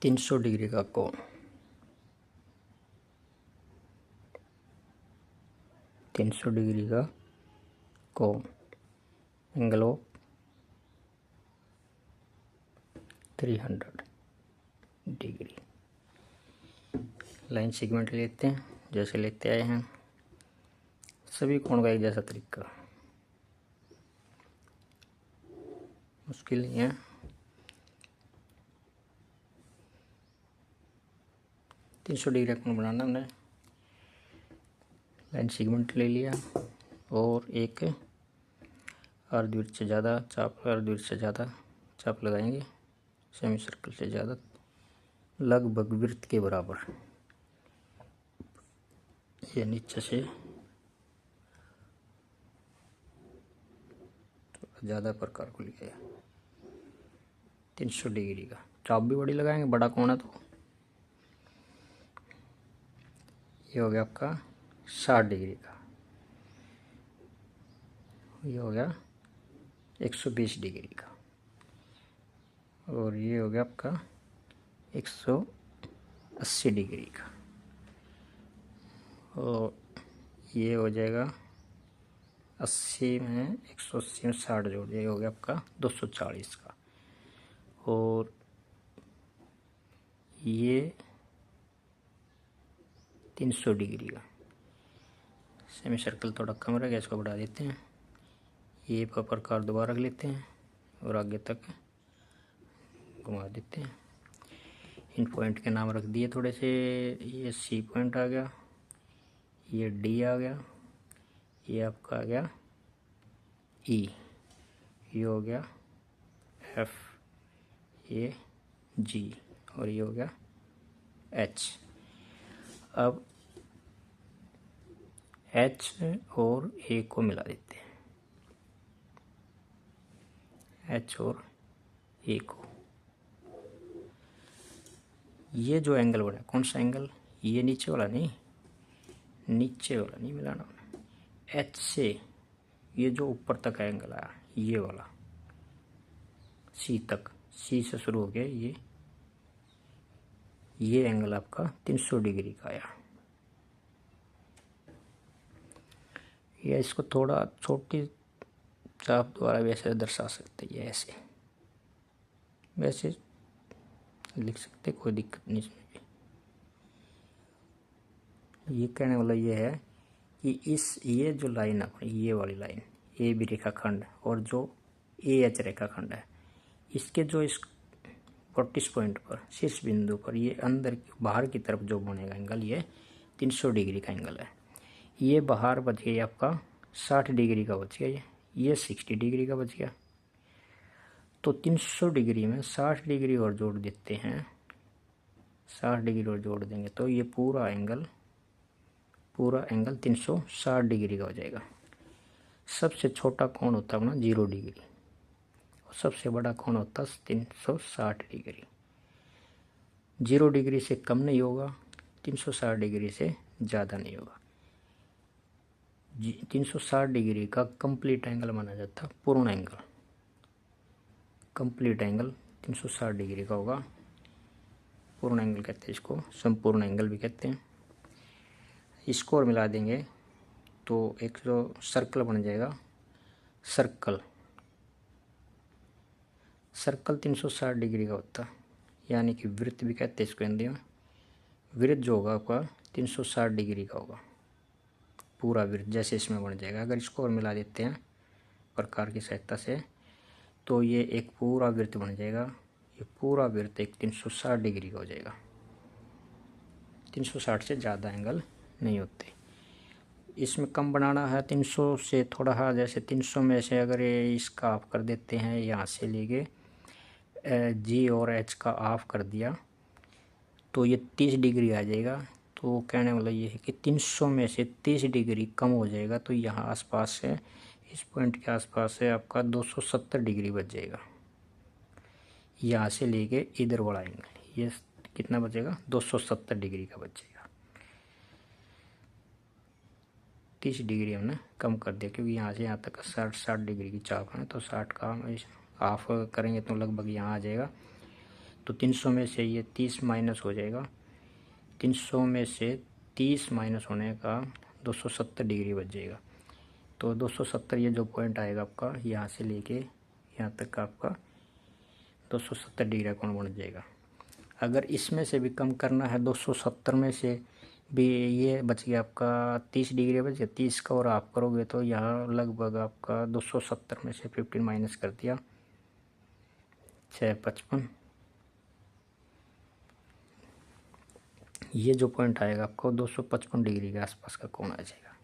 300 degree का कोण, 300 degree का कोण, angle of 300 degree. Line segment लेते हैं जैसे लेते आए हैं, सभी कोण का एक जैसा तरीका, मुश्किल नहीं है। तीन 300 डिग्री का कोण बनाना हमने, लाइन सेगमेंट ले लिया और एक अर्धवृत्त से ज़्यादा चाप, अर्धवृत्त से ज़्यादा चाप लगाएंगे, सेमी सर्कल से ज़्यादा लगभग वृत्त के बराबर। ये नीचे से ज़्यादा प्रकार को लिया है। 300 डिग्री का चाप भी बड़ी लगाएंगे, बड़ा कोण है तो। ये हो गया आपका 60 डिग्री का, ये हो गया 120 डिग्री का, और ये हो गया आपका 180 डिग्री का, और ये हो जाएगा 80 में 180 में 60 जोड़ दिया, ये हो गया आपका 240 का, और ये 300 डिग्री का। सेमी सर्कल थोड़ा कम रह गया, इसको बढ़ा देते हैं। ये प्रकार दोबारा रख लेते हैं और आगे तक घुमा देते हैं। इन पॉइंट के नाम रख दिए थोड़े से। ये सी पॉइंट आ गया, ये डी आ गया, ये आपका आ गया ई, ये हो गया एफ, ये जी, और ये हो गया एच। अब एच और ए को मिला देते हैं, एच और ए को। ये जो एंगल बना, कौन सा एंगल, ये नीचे वाला नहीं, नीचे वाला नहीं मिलाना, एच से ये जो ऊपर तक एंगल आया, ये वाला सी तक, सी से शुरू हो गया, ये एंगल आपका 300 डिग्री का आया। या इसको थोड़ा छोटी चाप द्वारा वैसे दर्शा सकते हैं, ऐसे वैसे लिख सकते, कोई दिक्कत नहीं इसमें भी। ये कहने वाला ये है कि ये जो लाइन अपनी, ये वाली लाइन ए बी रेखाखंड और जो ए एच रेखाखंड है, इसके जो इस 40 पॉइंट पर, शीर्ष बिंदु पर, ये अंदर बाहर की तरफ जो बनेगा एंगल, ये 300 डिग्री का एंगल है। ये बाहर बच गया आपका 60 डिग्री का बच गया, ये 60 डिग्री का बच गया। तो 300 डिग्री में 60 डिग्री और जोड़ देते हैं, 60 डिग्री और जोड़ देंगे तो ये पूरा एंगल 360 डिग्री का हो जाएगा। सबसे छोटा कोण होता है अपना 0 डिग्री, और सबसे बड़ा कोण होता है 360 डिग्री। 0 डिग्री से कम नहीं होगा, 360 डिग्री से ज़्यादा नहीं होगा। 360 डिग्री का कंप्लीट एंगल माना जाता है, पूर्ण एंगल। कंप्लीट एंगल 360 डिग्री का होगा, पूर्ण एंगल कहते हैं इसको, संपूर्ण एंगल भी कहते हैं। इसको और मिला देंगे तो एक जो सर्कल बन जाएगा, सर्कल 360 डिग्री का होता है, यानी कि वृत्त भी कहते हैं इसको हिंदी में। वृत्त जो होगा आपका 360 डिग्री का होगा, पूरा वृत्त जैसे इसमें बन जाएगा। अगर इसको और मिला देते हैं प्रकार की सहायता से, तो ये एक पूरा वृत्त बन जाएगा। ये पूरा वृत्त एक 360 डिग्री का हो जाएगा। 360 से ज़्यादा एंगल नहीं होते। इसमें कम बनाना है 300 से थोड़ा सा, जैसे 300 में से अगर ये इसका ऑफ कर देते हैं, यहाँ से लेके जी और एच का ऑफ कर दिया तो ये 30 डिग्री आ जाएगा। तो कहने वाला ये है कि 300 में से 30 डिग्री कम हो जाएगा, तो यहाँ आसपास है, इस पॉइंट के आसपास है आपका 270 डिग्री बच जाएगा। यहाँ से लेके इधर वाला एंगल ये कितना बचेगा, 270 डिग्री का बच जाएगा। 30 डिग्री हमने कम कर दिया, क्योंकि यहाँ से यहाँ तक 60 डिग्री की चाप है, तो 60 का हम ऑफ करेंगे तो लगभग यहाँ आ जाएगा तो 300 में से ये 30 माइनस हो जाएगा, 300 में से 30 माइनस होने का 270 डिग्री बच जाएगा। तो 270 ये जो पॉइंट आएगा आपका, यहाँ से लेके यहाँ तक का आपका 270 डिग्री का कोण बन जाएगा। अगर इसमें से भी कम करना है, 270 में से भी ये बच गया आपका 30 डिग्री बच गया, 30 का और आप करोगे तो यहाँ लगभग आपका 270 में से 15 माइनस कर दिया, 655। ये जो पॉइंट आएगा आपको 255 डिग्री के आसपास का कोण आ जाएगा।